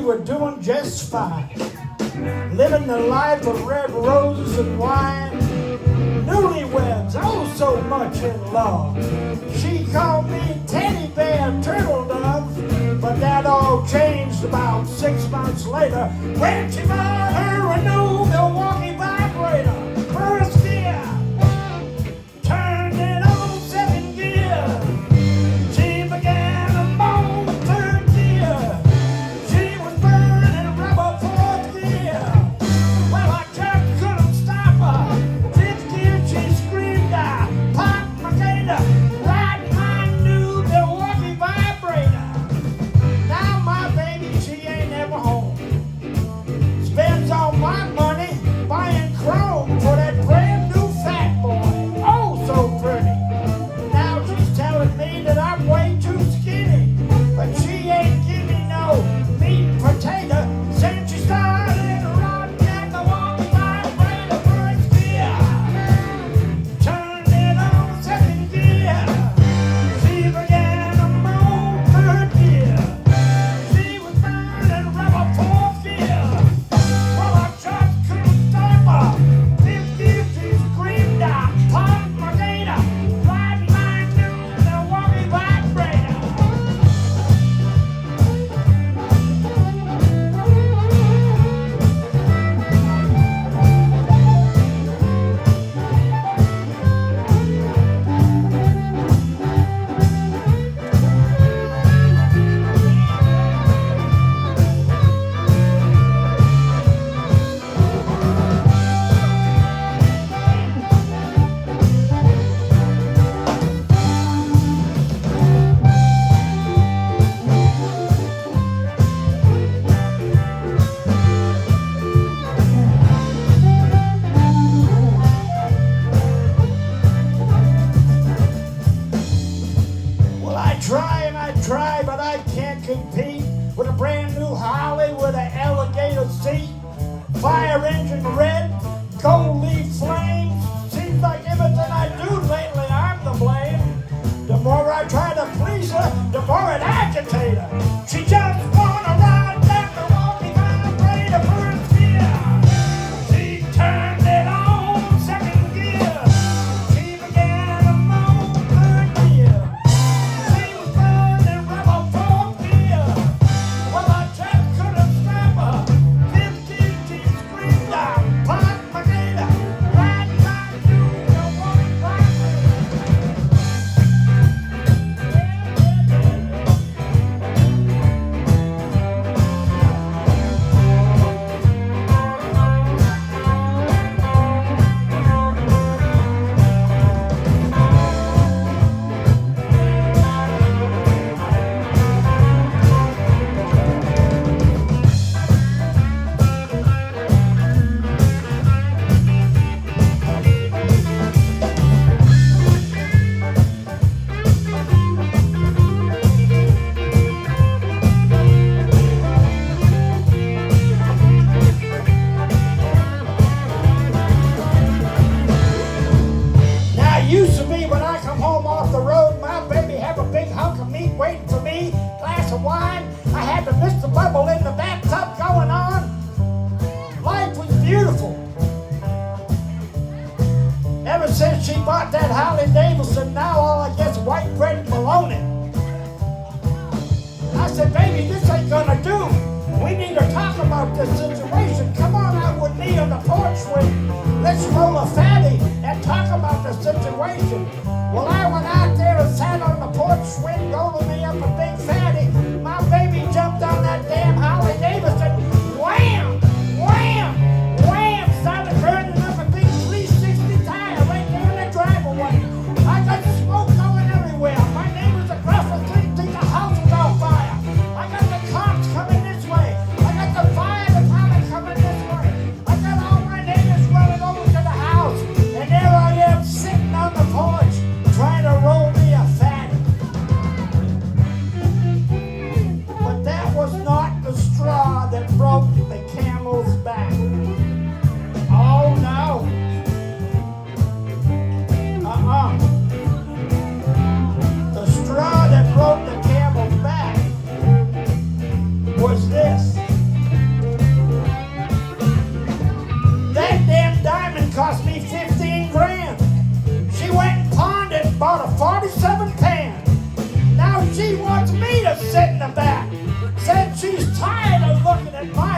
were doing just fine, living the life of red roses and wine. Newlyweds, oh so much in love. She called me teddy bear turtle dove, but that all changed about 6 months later when she bought her a new Milwaukee vibrator. First gear, turned it on 2nd gear. She began to moan with 3rd gear. She was burning rubber 4th gear. Well, I just couldn't stop her. 5th gear, she screamed out, "Pop my gator, ride my new Milwaukee vibrator." Now my baby, she ain't ever home. Spends all my money buying tired of looking at my